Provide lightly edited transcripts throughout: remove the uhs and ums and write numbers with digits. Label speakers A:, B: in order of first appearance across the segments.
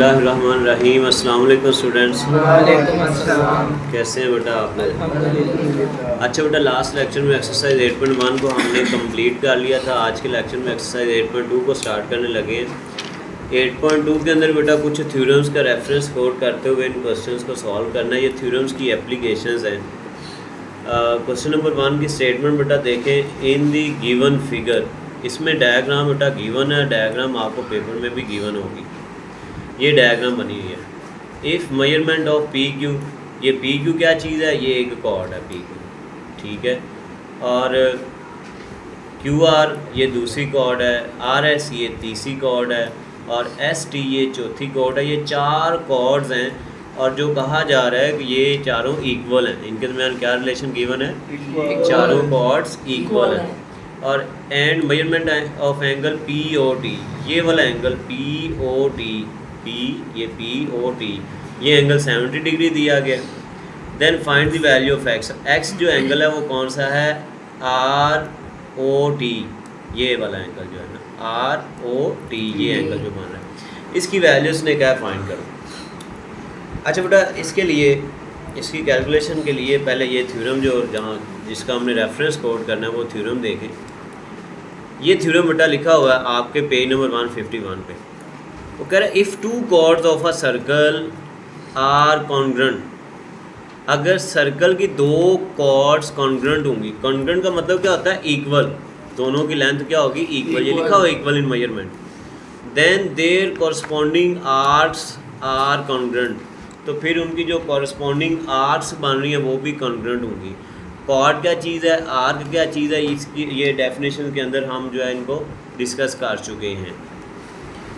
A: बिस्मिल्लाहिर्रहमानिर्रहीम। अस्सलाम वालेकुम स्टूडेंट्स।
B: वालेकुम अस्सलाम।
A: कैसे हैं बेटा आप लोग?
B: अल्हम्दुलिल्लाह।
A: अच्छा बेटा, लास्ट लेक्चर में एक्सरसाइज 8.1 को हमने कंप्लीट कर लिया था। आज के लेक्चर में एक्सरसाइज 8.2 को स्टार्ट करने लगे हैं। 8.2 के अंदर बेटा कुछ थ्योरम्स का रेफरेंस कोट करते हुए इन क्वेश्चंस को सॉल्व करना है। ये थ्योरम्स की एप्लीकेशंस हैं। क्वेश्चन नंबर 1 की स्टेटमेंट बेटा देखें। इन दी गिवन फिगर, इसमें डायग्राम बेटा गिवन है, डायग्राम आपको पेपर में भी गिवन होगी। ये डायग्राम बनी हुई है। If measurement of P Q, ये पी क्यू क्या चीज़ है? ये एक कॉर्ड है पी क्यू, ठीक है। और क्यू आर ये दूसरी कॉर्ड है, आर एस ये तीसरी कॉर्ड है, और एस टी ये चौथी कॉर्ड है। ये चार कॉर्ड्स हैं और जो कहा जा रहा है कि ये चारों इक्वल हैं। इनके दरमियान क्या रिलेशन गिवन है? चारों कॉर्ड्स इक्वल हैं। और and measurement of angle P O T, ये वाला एंगल पी ओ टी, ये पी ओ टी, ये एंगल 70 डिग्री दिया गया। Then find the value of X. X जो एंगल है वो कौन सा है? आर ओ टी, ये वाला एंगल जो है ना, आर ओ टी, ये एंगल जो बन रहा है, इसकी वैल्यू उसने क्या फाइंड करो। अच्छा बेटा, इसके लिए इसकी कैलकुलेशन के लिए पहले ये थ्योरम जो जहाँ जिसका हमने रेफरेंस कोड करना है वो थ्योरम देखें। ये थ्योरम बेटा लिखा हुआ है आपके पेज नंबर 151 पे। वो कह रहा है if two chords of a circle are congruent, अगर सर्कल की दो कॉर्ड्स कॉन्ग्रेंट होंगी। कॉन्ग्रेंट का मतलब क्या होता है? इक्वल, दोनों की लेंथ क्या होगी? इक्वल। ये लिखा हुआ equal in measurement. Then their corresponding arcs are congruent, तो फिर उनकी जो कॉरस्पॉन्डिंग आर्क्स बन रही हैं वो भी कॉन्ग्रेंट होंगी। कॉर्ड क्या चीज़ है, आर्क क्या चीज़ है, इसकी ये डेफिनेशन के अंदर हम जो है इनको डिस्कस कर चुके हैं।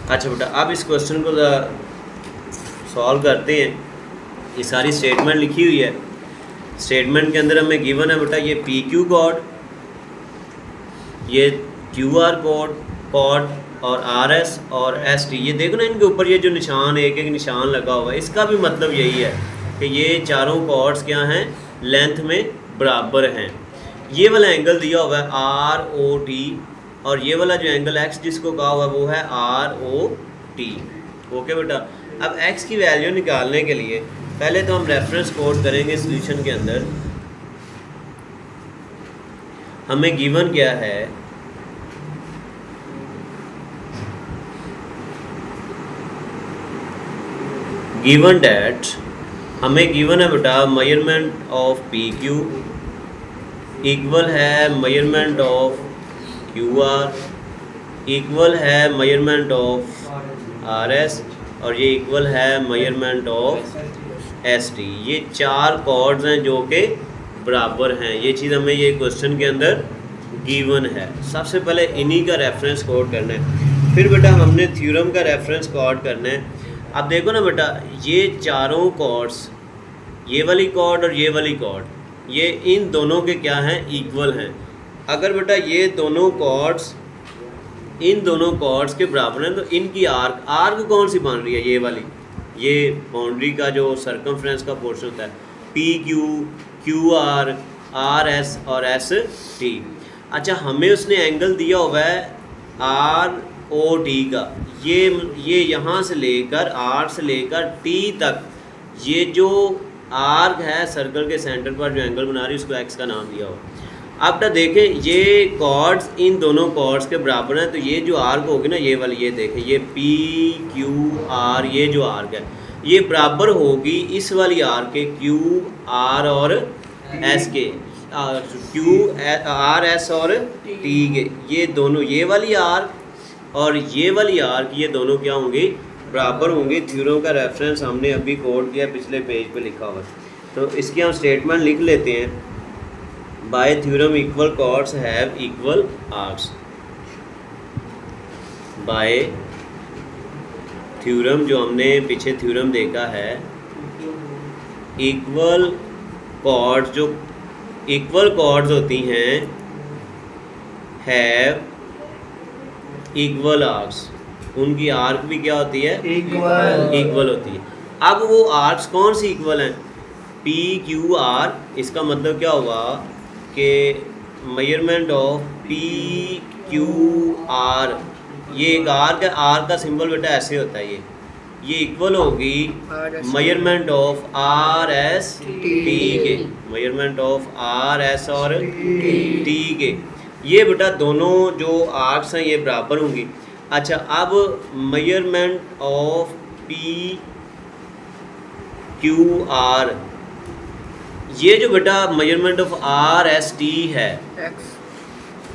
A: अच्छा बेटा, अब इस क्वेश्चन को सॉल्व करते हैं। ये सारी स्टेटमेंट लिखी हुई है। स्टेटमेंट के अंदर हमें गिवन है बेटा ये पी क्यू कॉर्ड, ये क्यू आर कॉर्ड और आर एस और एस टी। ये देखो ना, इनके ऊपर ये जो निशान, एक एक निशान लगा हुआ है, इसका भी मतलब यही है कि ये चारों कॉर्ड्स क्या हैं? लेंथ में बराबर हैं। ये वाला एंगल दिया हुआ है आर ओ टी, और ये वाला जो एंगल एक्स जिसको कहा हुआ है वो है आर ओ टी। ओके बेटा, अब एक्स की वैल्यू निकालने के लिए पहले तो हम रेफरेंस कोड करेंगे सॉल्यूशन के अंदर। हमें गिवन क्या है? गिवन डैट, हमें गिवन है बेटा measurement of P Q equal है measurement of Q R, equal है मेजरमेंट ऑफ आर एस, और ये इक्वल है मेजरमेंट ऑफ एस टी। ये चार कॉर्ड्स हैं जो कि बराबर हैं। ये चीज़ हमें ये क्वेश्चन के अंदर गिवन है। सबसे पहले इन्हीं का रेफरेंस कोड करना है, फिर बेटा हमने थ्योरम का रेफरेंस कोड करना है। अब देखो ना बेटा, ये चारों कॉर्ड्स, ये वाली कॉर्ड और ये वाली कॉर्ड, ये इन दोनों के क्या हैं? इक्वल हैं। अगर बेटा ये दोनों कॉर्ड्स इन दोनों कॉर्ड्स के बराबर हैं तो इनकी आर्क कौन सी बन रही है? ये वाली, ये बाउंड्री का जो सर्कमफ्रेंस का पोर्शन होता है, P Q, Q R, are S और एस टी। अच्छा, हमें उसने एंगल दिया हुआ है आर ओ टी का। ये यहाँ से लेकर आर से लेकर टी तक, ये जो आर्क है सर्कल के सेंटर पर जो एंगल बना रही है उसको एक्स का नाम दिया हुआ। अब तो देखें, ये कॉर्ड्स इन दोनों कॉर्ड्स के बराबर हैं, तो ये जो आर्क होगी ना, ये वाली, ये देखें, ये पी क्यू आर, ये जो आर्क है ये बराबर होगी इस वाली आर्क के, क्यू आर और एस के, क्यू आर एस और टी के। ये दोनों, ये वाली आर्क और ये वाली आर्क, ये दोनों क्या होंगे? बराबर होंगे। थ्योरम का रेफरेंस हमने अभी कोड किया, पिछले पेज पे लिखा हुआ है। तो इसकी हम स्टेटमेंट लिख लेते हैं। By theorem equal chords have equal arcs. By theorem, जो हमने पीछे थ्योरम देखा है, इक्वल कॉर्ड्स, जो इक्वल कॉर्ड्स होती हैं, हैव इक्वल आर्क्स, उनकी आर्क भी क्या होती है? इक्वल होती है। अब वो आर्क्स कौन सी इक्वल हैं? P Q R. इसका मतलब क्या हुआ कि measurement of P Q R, ये एक आर्क है। आर्क का सिंबल बेटा ऐसे होता है, ये इक्वल होगी measurement of R S T के, मेजरमेंट ऑफ आर एस और टी के। ये बेटा दोनों जो आर्क्स हैं ये बराबर होंगी। अच्छा, अब measurement of P Q R, ये जो बेटा measurement of R S T है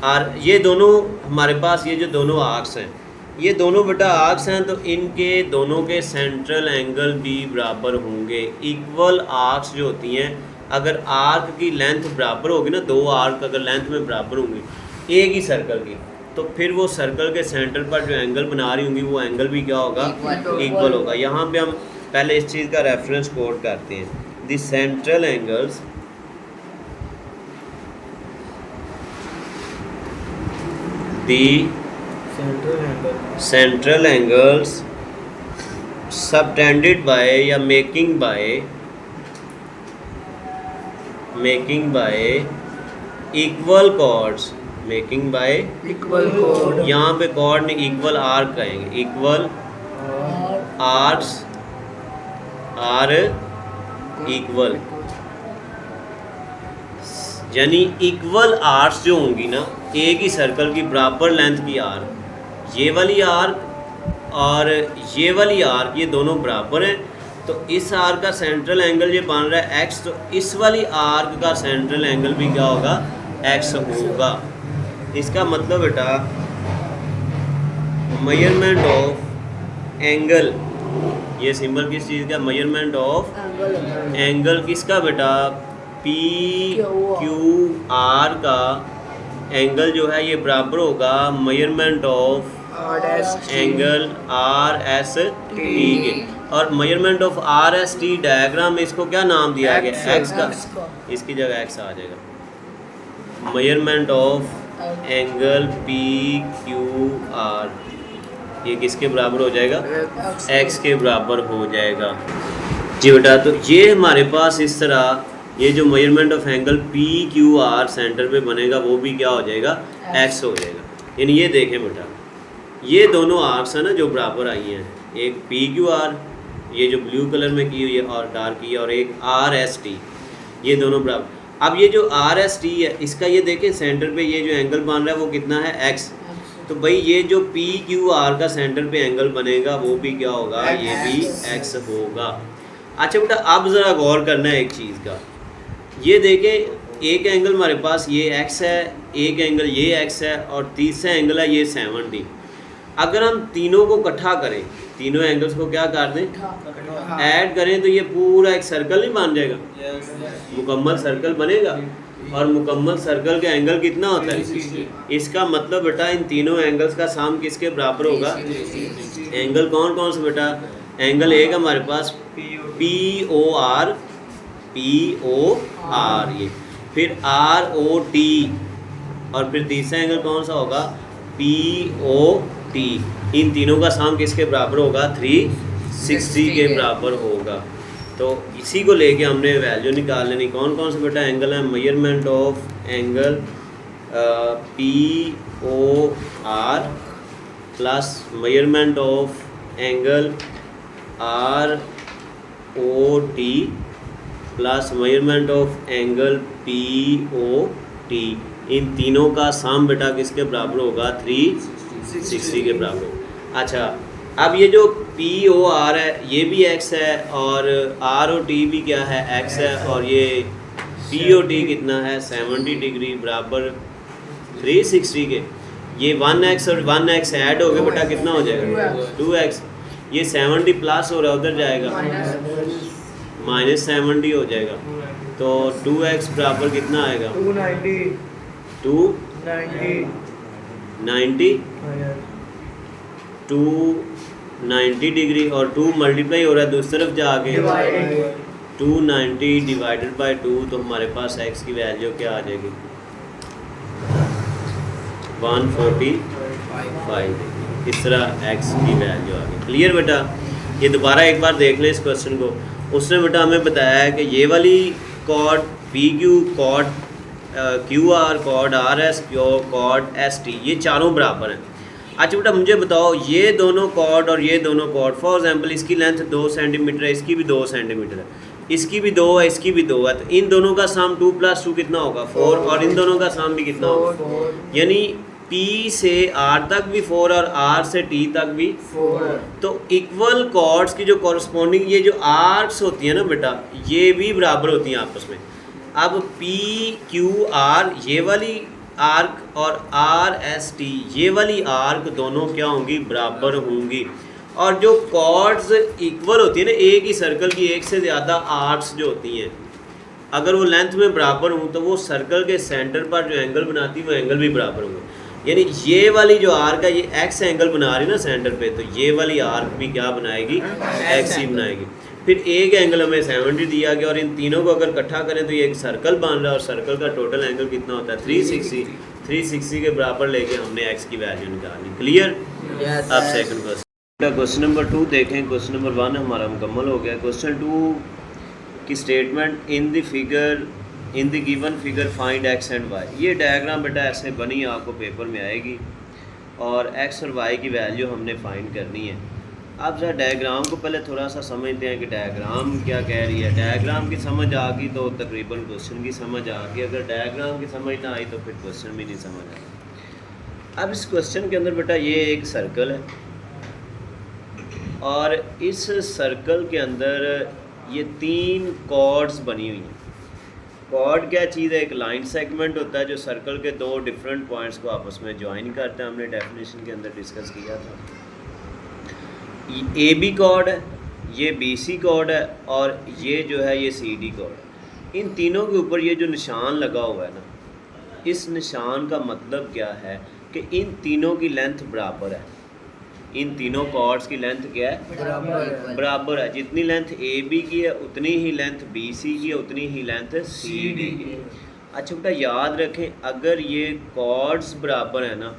A: और ये दोनों हमारे पास ये जो दोनों आर्क्स हैं, ये दोनों बेटा आर्क्स हैं, तो इनके दोनों के सेंट्रल एंगल भी बराबर होंगे। इक्वल आर्क्स जो होती हैं, अगर आर्क की लेंथ बराबर होगी ना, दो आर्क अगर लेंथ में बराबर होंगी एक ही सर्कल की, तो फिर वो सर्कल के सेंटर पर जो एंगल बना रही होंगी वो एंगल भी क्या होगा, इक्वल होगा। यहाँ पे हम पहले इस चीज़ का रेफरेंस कोड करते हैं। The central angles central angles subtended by या making by equal chords, making by
B: equal कोड,
A: यहाँ पे कॉर्ड ने इक्वल आर्क कहेंगे, इक्वल आर्क्स आर इक्वल, यानी इक्वल आर्क्स जो होंगी ना एक ही सर्कल की बराबर लेंथ की आर्क, ये वाली आर्क और ये वाली आर्क ये दोनों बराबर हैं, तो इस आर्क का सेंट्रल एंगल ये बन रहा है एक्स, तो इस वाली आर्क का सेंट्रल एंगल भी क्या होगा, एक्स होगा। इसका मतलब बेटा मेजरमेंट ऑफ एंगल, ये सिंबल किस चीज़ का, मेजरमेंट ऑफ एंगल किसका बेटा, पी क्यू आर का एंगल जो है ये बराबर होगा measurement of angle R S T के। और measurement of R S T diagram में इसको क्या नाम दिया गया, एक्स का, इसकी जगह एक्स आ जाएगा। Measurement of angle P Q R ये किसके बराबर हो जाएगा, एक्स के बराबर हो जाएगा जी बेटा। तो ये हमारे पास इस तरह ये जो measurement of angle P Q R centre पे बनेगा वो भी क्या हो जाएगा, एक्स हो जाएगा। यानी ये देखें बेटा, ये दोनों आर्क्स हैं ना जो बराबर आई हैं, एक पी क्यू आर ये जो ब्लू कलर में की हुई है और डार्क की है, और एक आर एस टी, ये दोनों बराबर। अब ये जो आर एस टी है इसका ये देखें सेंटर पे ये जो एंगल बन रहा है वो कितना है, एक्स। तो भाई ये जो पी क्यू आर का सेंटर पे एंगल बनेगा वो भी क्या होगा, ये भी एक्स होगा। अच्छा बेटा, अब ज़रा गौर करना है एक चीज़ का, ये देखें एक एंगल हमारे पास ये एक्स है, एक एंगल ये एक्स है और तीसरा एंगल है ये 70। अगर हम तीनों को इकट्ठा करें, तीनों एंगल्स को क्या कर दें, ऐड करें, तो ये पूरा एक सर्कल नहीं बन जाएगा, मुकम्मल सर्कल बनेगा। और मुकम्मल सर्कल का एंगल कितना होता है, इसका मतलब बेटा इन तीनों एंगल्स का सम किसके बराबर होगा, एंगल कौन कौन से बेटा, एंगल एक हमारे पास पी ओ आर ये, फिर आर ओ टी, और फिर तीसरा एंगल कौन सा होगा, पी ओ टी। इन तीनों का सम किसके बराबर होगा, 360 के बराबर होगा। तो इसी को लेके हमने वैल्यू निकाल लेनी। कौन कौन से बेटा एंगल है, measurement of angle P O R plus measurement of angle R O T plus measurement of angle P O T, इन तीनों का सम बेटा किसके बराबर होगा, 360 के बराबर होगा। अच्छा, अब ये जो पी ओ आर है ये भी एक्स है और आर ओ टी भी क्या है, एक्स है, और ये पी ओ टी कितना है, 70 डिग्री बराबर 360 के। ये 1x और 1x ऐड हो गए बेटा कितना हो जाएगा, 2x। ये 70 प्लस हो रहा है उधर जाएगा, -70 हो जाएगा, तो 2x बराबर कितना आएगा, 290 डिग्री, और 2 मल्टीप्लाई हो रहा है दूसरी तरफ जाके, 290 डिवाइडेड बाय 2, तो हमारे पास x की वैल्यू क्या आ जाएगी, 145। इस तरह x की वैल्यू आ गई। क्लियर बेटा, ये दोबारा एक बार देख लें इस क्वेश्चन को। उसने बेटा हमें बताया है कि ये वाली chord P Q, chord Q R, chord R S, chord S T, ये चारों बराबर हैं। अच्छा बेटा मुझे बताओ, ये दोनों कॉर्ड और ये दोनों कॉर्ड, फॉर एग्जांपल इसकी लेंथ 2 सेंटीमीटर है, इसकी भी 2 सेंटीमीटर है, इसकी भी 2 है, इसकी भी 2 है, तो इन दोनों का सम 2 + 2 कितना होगा 4, और इन दोनों का सम भी कितना होगा, यानी P से R तक भी 4 और R से T तक भी
B: 4।
A: तो इक्वल कॉर्ड्स की जो कॉरस्पॉन्डिंग ये जो आर्क्स होती है ना बेटा, ये भी बराबर होती हैं आपस में। अब PQR ये वाली आर्क और RST ये वाली आर्क दोनों क्या होंगी, बराबर होंगी। और जो कॉर्ड्स इक्वल होती है ना, एक ही सर्कल की एक से ज़्यादा आर्क्स जो होती हैं, अगर वो लेंथ में बराबर हूँ तो वो सर्कल के सेंटर पर जो एंगल बनाती है वो एंगल भी बराबर होंगे। यानी ये वाली जो आर्क है ये एक्स एंगल बना रही है ना सेंटर पे, तो ये वाली आर्क भी क्या बनाएगी, एक्स ही बनाएगी। फिर एक एंगल हमें 70 दिया गया और इन तीनों को अगर इकट्ठा करें तो ये एक सर्कल बन रहा है और सर्कल का टोटल एंगल कितना होता है 360 के बराबर लेके हमने एक्स की वैल्यू निकालनी। क्लियर? अब सेकंड क्वेश्चन नंबर 2 देखें। क्वेश्चन नंबर 1 हमारा मुकम्मल हो गया। क्वेश्चन 2 की statement in the given figure find X and Y. ये डायग्राम बेटा ऐसे बनी आपको पेपर में आएगी और एक्स और वाई की वैल्यू हमने फाइंड करनी है। आप जरा डायग्राम को पहले थोड़ा सा समझते हैं कि डायग्राम क्या कह रही है। डायग्राम की समझ आ गई तो तकरीबन क्वेश्चन की समझ आ गई, अगर डायग्राम की समझ ना आई तो फिर क्वेश्चन भी नहीं समझ आया। अब इस क्वेश्चन के अंदर बेटा ये एक सर्कल है और इस सर्कल के अंदर ये 3 कॉर्ड्स बनी हुई हैं। कॉर्ड क्या चीज़ है, एक लाइन सेगमेंट होता है जो सर्कल के 2 डिफरेंट पॉइंट्स को आपस में ज्वाइन करता है। हमने डेफिनेशन के अंदर डिस्कस किया था। ए बी कॉर्ड है, ये बी सी कॉर्ड है और ये जो है ये सी डी कॉर्ड है। इन तीनों के ऊपर ये जो निशान लगा हुआ है ना, इस निशान का मतलब क्या है कि इन तीनों की लेंथ बराबर है। इन तीनों कॉर्ड्स की लेंथ क्या है, बराबर है। जितनी लेंथ ए बी की है उतनी ही लेंथ बी सी की है, उतनी ही लेंथ सी डी की है। अच्छा बेटा याद रखें, अगर ये कॉर्ड्स बराबर है ना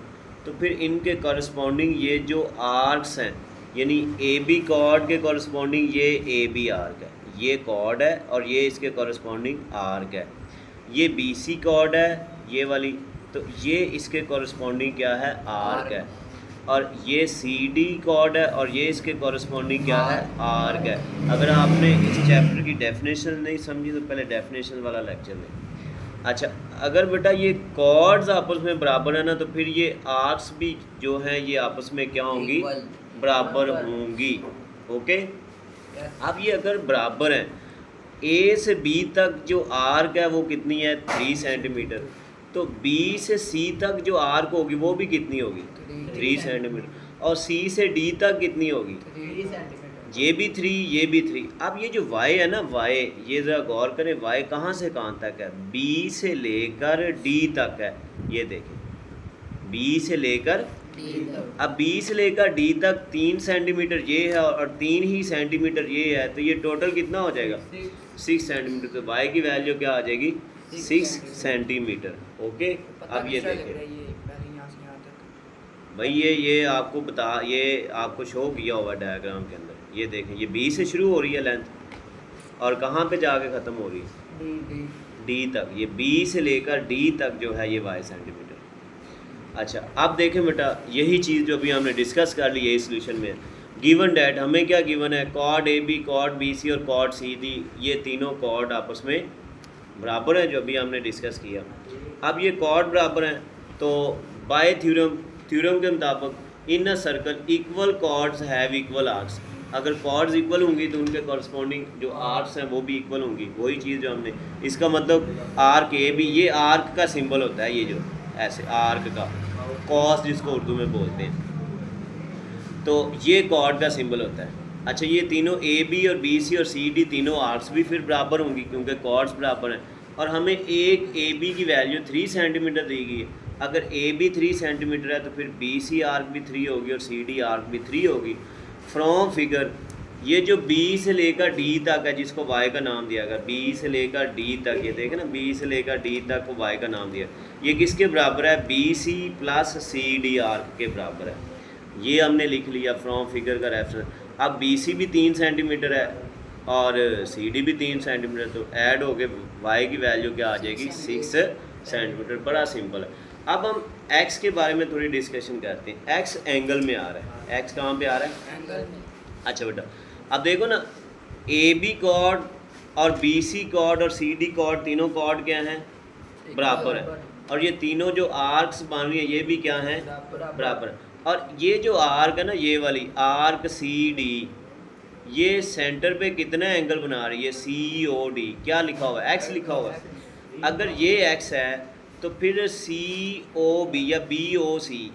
A: तो फिर इनके कॉरस्पॉन्डिंग ये जो आर्क्स हैं, यानी ए बी कॉर्ड के कॉरस्पॉन्डिंग ये ए बी आर्क है, ये कॉर्ड है और ये इसके कॉरस्पॉन्डिंग आर्क है। ये बी सी कॉर्ड है ये वाली, तो ये इसके कॉरस्पॉन्डिंग क्या है, आर्क है। और ये सी डी कॉर्ड है और ये इसके कॉरस्पॉन्डिंग क्या है, आर्क है। अगर आपने इस चैप्टर की डेफिनेशन नहीं समझी तो पहले डेफिनेशन वाला लेक्चर लें। अच्छा, अगर बेटा ये कॉर्ड्स आपस में बराबर है ना तो फिर ये आर्क्स भी जो हैं ये आपस में क्या होंगी, बराबर होंगी। ओके, अब ये अगर बराबर हैं, ए से बी तक जो आर्क है वो कितनी है, 3 सेंटीमीटर। तो बी से सी तक जो आर्क होगी वो भी कितनी होगी, 3 सेंटीमीटर। और सी से डी तक कितनी होगी,
B: 3 सेंटीमीटर।
A: ये भी 3, ये भी 3। अब ये जो वाई है ना, वाई, ये ज़रा गौर करें, वाई कहाँ से कहाँ तक है, बी से लेकर डी तक है। ये देखें, बी से लेकर, अब बी से लेकर डी तक 3 सेंटीमीटर ये है और 3 ही सेंटीमीटर ये है, तो ये टोटल कितना हो जाएगा, 6 सेंटीमीटर। तो वाई की वैल्यू क्या आ जाएगी, 6 सेंटीमीटर। ओके, अब ये देखें भाई, ये आपको ये आपको शो किया हुआ डायग्राम के अंदर। ये देखें, ये बी से शुरू हो रही है लेंथ और कहाँ पे जाके ख़त्म हो रही है, डी तक। ये बी से लेकर डी तक जो है ये वाई सेंटीमीटर। अच्छा, अब देखें बेटा, यही चीज़ जो अभी हमने डिस्कस कर ली है इस सोल्यूशन में। गिवन डैट हमें क्या गिवन है, chord A B, chord B C और कॉर्ड सी डी, ये तीनों कॉर्ड आपस में बराबर है जो अभी हमने डिस्कस किया। अब ये कॉर्ड बराबर हैं तो बाय थ्योरम के मुताबिक in a circle equal chords have equal arcs. अगर कॉर्ड्स इक्वल होंगी तो उनके कॉरस्पॉन्डिंग जो आर्क्स हैं वो भी इक्वल होंगी। वही चीज़ जो हमने, इसका मतलब आर्क ए बी, ये आर्क का सिंबल होता है, ये जो ऐसे आर्क का कॉस जिसको उर्दू में बोलते हैं, तो ये कॉर्ड का सिंबल होता है। अच्छा, ये तीनों ए बी और बी सी और सी डी तीनों आर्क्स भी फिर बराबर होंगी क्योंकि कॉर्ड्स बराबर हैं। और हमें एक ए बी की वैल्यू 3 सेंटीमीटर दी गई है। अगर ए बी 3 सेंटीमीटर है तो फिर बी सी आर्क भी 3 होगी और सी डी आर्क भी 3 होगी। फ्रॉम फिगर ये जो बी से लेकर डी तक है जिसको वाई का नाम दिया गया, बी से लेकर डी तक, ये देखें ना, बी से लेकर डी तक को वाई का नाम दिया, ये किसके बराबर है, B C plus C D arc के बराबर है। ये हमने लिख लिया फ्रॉम फिगर का रेफरेंस। अब बी सी भी 3 सेंटीमीटर है और सी डी भी 3 सेंटीमीटर, तो ऐड हो के वाई की वैल्यू क्या आ जाएगी, 6 सेंटीमीटर। बड़ा सिंपल है। अब हम एक्स के बारे में थोड़ी डिस्कशन करते हैं। एक्स एंगल में आ रहा है, एक्स कहाँ पे आ रहा है?
B: एंगल में।
A: अच्छा बेटा, अब देखो ना, ए बी कॉर्ड और बी सी कॉर्ड और सी डी कॉर्ड, तीनों कॉर्ड क्या हैं? बराबर है। और ये तीनों जो आर्क्स बन रही हैं ये भी क्या हैं? बराबर। और ये जो आर्क है ना, ये वाली आर्क सी डी, ये सेंटर पे कितना एंगल बना रही है? सी ओ डी। क्या लिखा हुआ है? एक्स लिखा हुआ है। अगर ये एक्स है तो फिर सी ओ बी या बी ओ सी,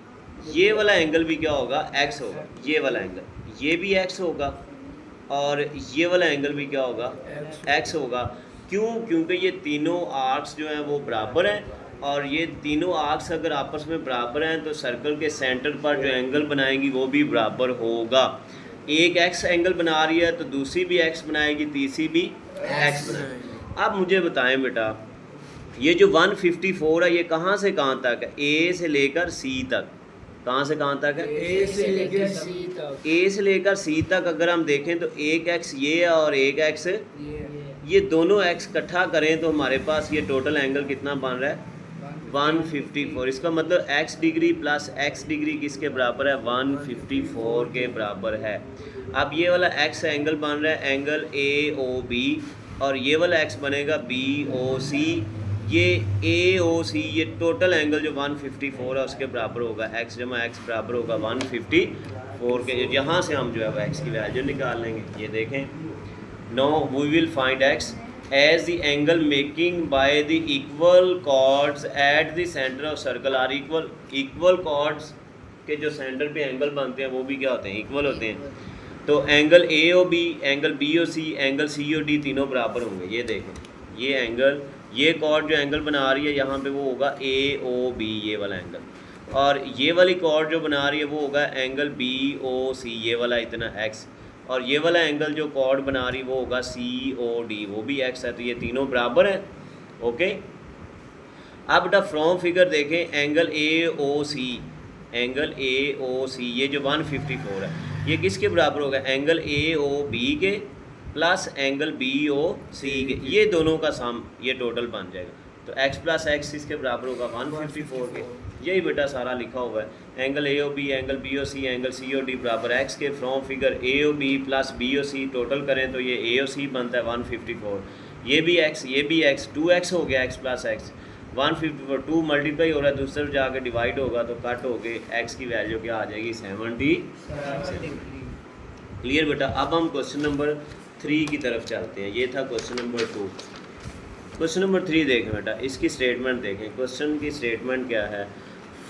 A: ये वाला एंगल भी क्या होगा? एक्स होगा। ये वाला एंगल ये भी एक्स होगा और ये वाला एंगल भी क्या होगा? एक्स होगा। क्यों? क्योंकि ये तीनों आर्क्स जो हैं वो बराबर हैं, और ये तीनों आर्क्स अगर आपस में बराबर हैं तो सर्कल के सेंटर पर जो एंगल बनाएंगी वो भी बराबर होगा। एक एक्स एंगल बना रही है तो दूसरी भी एक्स बनाएगी, तीसरी भी एक्स बनाएगी। अब मुझे बताएं बेटा, ये जो 154 है ये कहाँ से कहाँ तक है? ए से लेकर सी तक। कहाँ से कहाँ तक है?
B: ए से लेकर सी तक।
A: ए से लेकर सी तक अगर हम देखें तो एक एक्स ये है और एक एक्स ये दोनों एक्स इकट्ठा करें तो हमारे पास ये टोटल एंगल कितना बन रहा है? 154। इसका मतलब x degree plus x degree किसके बराबर है? 154 के बराबर है। अब ये वाला एक्स एंगल बन रहा है एंगल ए ओ बी, और ये वाला एक्स बनेगा बी ओ सी। ये ए ओ सी ये टोटल एंगल जो 154 है उसके बराबर होगा। एक्स जमा एक्स बराबर होगा 154 के। यहाँ से हम जो है वो एक्स की वैल्यू निकाल लेंगे। ये देखें, now we will find X as the angle making by the equal chords at the centre of circle are equal. Equal chords के जो सेंटर पे एंगल बनते हैं वो भी क्या होते हैं? इक्वल होते हैं। तो angle A O B, angle B O C, angle C O D तीनों बराबर होंगे। ये देखें, ये एंगल, ये कॉर्ड जो एंगल बना रही है यहाँ पे वो होगा ए ओ बी, ये वाला एंगल, और ये वाली कॉर्ड जो बना रही है वो होगा एंगल बी ओ सी, ये वाला इतना एक्स, और ये वाला एंगल जो कॉर्ड बना रही है वो होगा सी ओ डी, वो भी एक्स है। तो ये तीनों बराबर हैं। ओके, अब बेटा फ्रॉम फिगर देखें, angle A O C, angle A O C ये जो 154 है ये किसके बराबर होगा? एंगल ए ओ बी के plus angle B O C के, ये दोनों का सम ये टोटल बन जाएगा। तो x प्लस एक्स इसके बराबर होगा 154 के। यही बेटा सारा लिखा हुआ है। Angle A O B, angle B O C, angle C O D बराबर एक्स के। From figure A O B plus B O C total करें तो ये ए ओ सी बनता है 154। ये भी x, ये भी x, 2x हो गया। x प्लस एक्स 154, 2 मल्टीप्लाई हो रहा है, दूसरे जाके डिवाइड होगा तो कट हो गए, x की वैल्यू क्या आ जाएगी? 77। क्लियर बेटा। अब हम क्वेश्चन नंबर 3 की तरफ चलते हैं। ये था क्वेश्चन नंबर 2। क्वेश्चन नंबर 3 देखें बेटा, इसकी स्टेटमेंट देखें। क्वेश्चन की स्टेटमेंट क्या है?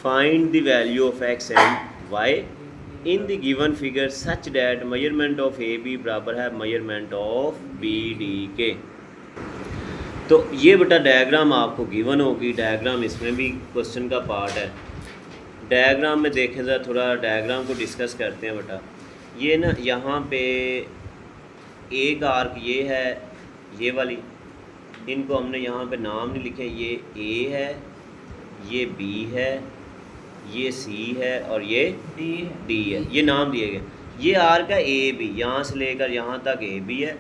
A: Find the value of X and Y in the given figure such that measurement of A B बराबर है मेजरमेंट ऑफ बी डी के। तो ये बेटा डायग्राम आपको गिवन होगी। डायग्राम इसमें भी क्वेश्चन का पार्ट है। डायग्राम में देखें ज़रा, थोड़ा डायग्राम को डिस्कस करते हैं बेटा। ये ना यहाँ पे एक आर्क ये है, ये वाली, इनको हमने यहाँ पे नाम नहीं लिखे। ये ए है, ये बी है, ये सी है और ये डी है। ये नाम दिए गए। ये आर्क है ए बी, यहाँ से लेकर यहाँ तक ए बी है,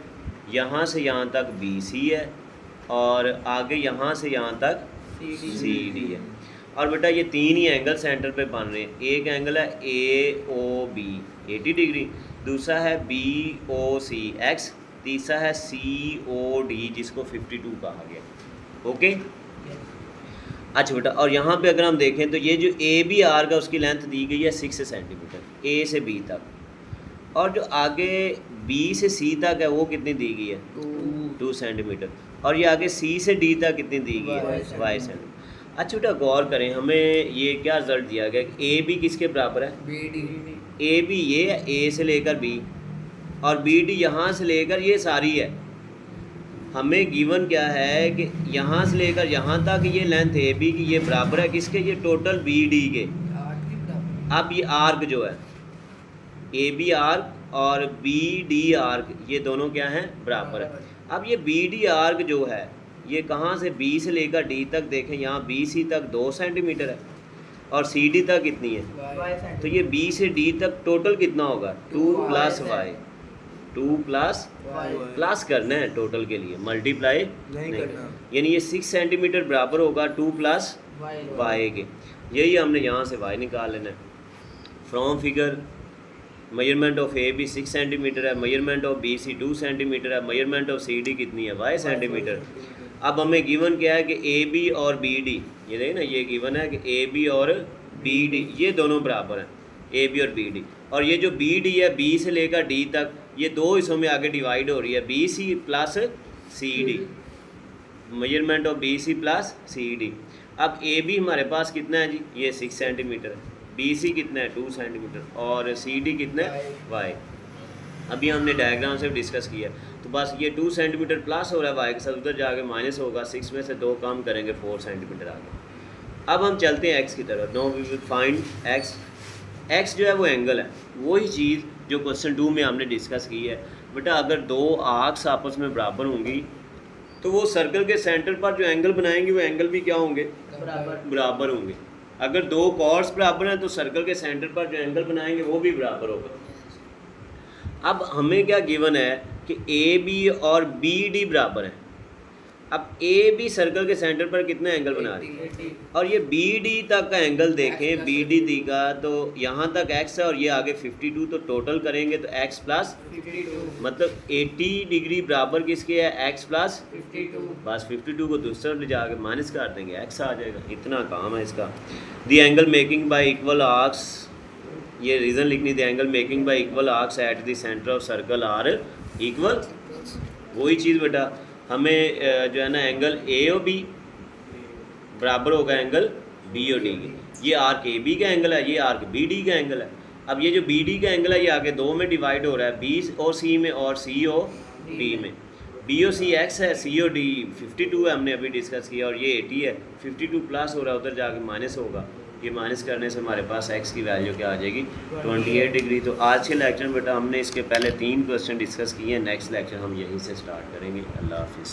A: यहाँ से यहाँ तक बी सी है, और आगे यहाँ से यहाँ तक सी डी है। और बेटा ये तीन ही एंगल सेंटर पे बन रहे हैं। एक एंगल है ए ओ बी 80 डिग्री, दूसरा है बी ओ सी एक्स, तीसरा है सी ओ डी जिसको 52 कहा गया। ओके, अच्छा बेटा, और यहाँ पे अगर हम देखें तो ये जो ए बी आर का उसकी लेंथ दी गई है 6 सेंटीमीटर ए से बी तक, और जो आगे बी से सी तक है वो कितनी दी गई है? 2 सेंटीमीटर, और ये आगे सी से डी तक कितनी दी गई है? 5 सेंटीमीटर। अच्छा बेटा गौर करें, हमें ये क्या रिजल्ट दिया गया? ए बी किसके बराबर है? ए बी ये है, ए से लेकर बी, और बी डी यहाँ से लेकर ये सारी है। हमें गिवन क्या है कि यहाँ से लेकर यहाँ तक ये लेंथ ए बी की ये बराबर है किसके? ये टोटल बी डी के। अब ये आर्क जो है ए बी आर्क और बी डी आर्क, ये दोनों क्या हैं? बराबर है। अब ये बी डी आर्क जो है ये कहाँ से बी से लेकर डी तक देखें, यहाँ बी सी तक 2 सेंटीमीटर है और सी डी तक कितनी है? तो ये बी से डी तक टोटल कितना होगा? 2 प्लस वाई, 2 प्लस प्लस करना है टोटल के लिए, मल्टीप्लाई नहीं करना। यानी ये 6 सेंटीमीटर बराबर होगा 2 प्लस वाई के। यही हमने यहाँ से वाई निकाल लेना है। From figure measurement of A B 6 centimetre है, measurement of B C 2 centimetre है, मेजरमेंट ऑफ सी डी कितनी है वाई सेंटीमीटर। अब हमें गिवन क्या है कि ए बी और बी डी, ये देखिए ना, ये गिवन है कि ए बी और बी डी ये दोनों बराबर हैं, ए बी और बी डी। और ये जो बी डी है बी से लेकर डी तक ये दो हिस्सों में आगे डिवाइड हो रही है, B C plus C D, measurement of B C plus C D. अब ए बी हमारे पास कितना है जी, ये 6 सेंटीमीटर है, बी सी कितना है 2 सेंटीमीटर और सी डी कितना है वाई। अभी हमने डायग्राम से डिस्कस किया, तो बस ये 2 सेंटीमीटर प्लस हो रहा है वाई के साथ, उधर जाके माइनस होगा, 6 में से 2 कम करेंगे 4 सेंटीमीटर आगे। अब हम चलते हैं एक्स की तरफ। Now we will find X. X जो है वो एंगल है, वही चीज़ जो क्वेश्चन 2 में हमने डिस्कस की है। बेटा अगर दो आर्क्स आपस में बराबर होंगी तो वो सर्कल के सेंटर पर जो एंगल बनाएंगे वो एंगल भी क्या होंगे, बराबर होंगे। अगर दो कॉर्ड्स बराबर हैं तो सर्कल के सेंटर पर जो एंगल बनाएंगे वो भी बराबर होगा। अब हमें क्या गिवन है कि ए बी और बी डी बराबर हैं। अब ए बी सर्कल के सेंटर पर कितना एंगल बना रही है, और ये बी डी तक का एंगल देखें, बी डी दी का तो यहाँ तक एक्स है और ये आगे 52, तो टोटल करेंगे तो एक्स प्लस मतलब 80 डिग्री बराबर किसके है, एक्स प्लस 52। बस 52 को दूसरी तरफ ले जाके माइनस कर देंगे, एक्स आ जाएगा। इतना काम है इसका। The angle making by equal arcs, ये रीज़न लिखनी थी, angle making by equal arcs at the centre of circle are equal. वही चीज़ बेटा हमें जो है ना एंगल ए और बी बराबर होगा एंगल बी और डी के। ये आर्क ए बी का एंगल है, ये आर्क बी डी का एंगल है। अब ये जो बी डी का एंगल है ये आगे 2 में डिवाइड हो रहा है, बी और सी में और सी और डी में। बी और सी एक्स है, सी और डी 52 है, हमने अभी डिस्कस किया, और ये 80 है। 52 प्लस हो रहा है, उधर जाके माइनस होगा। ये माइनस करने से हमारे पास एक्स की वैल्यू क्या आ जाएगी, 28 डिग्री। तो आज के लेक्चर में बेटा हमने इसके पहले 3 क्वेश्चन डिस्कस किए हैं। नेक्स्ट लेक्चर हम यहीं से स्टार्ट करेंगे। अल्लाह हाफिज़।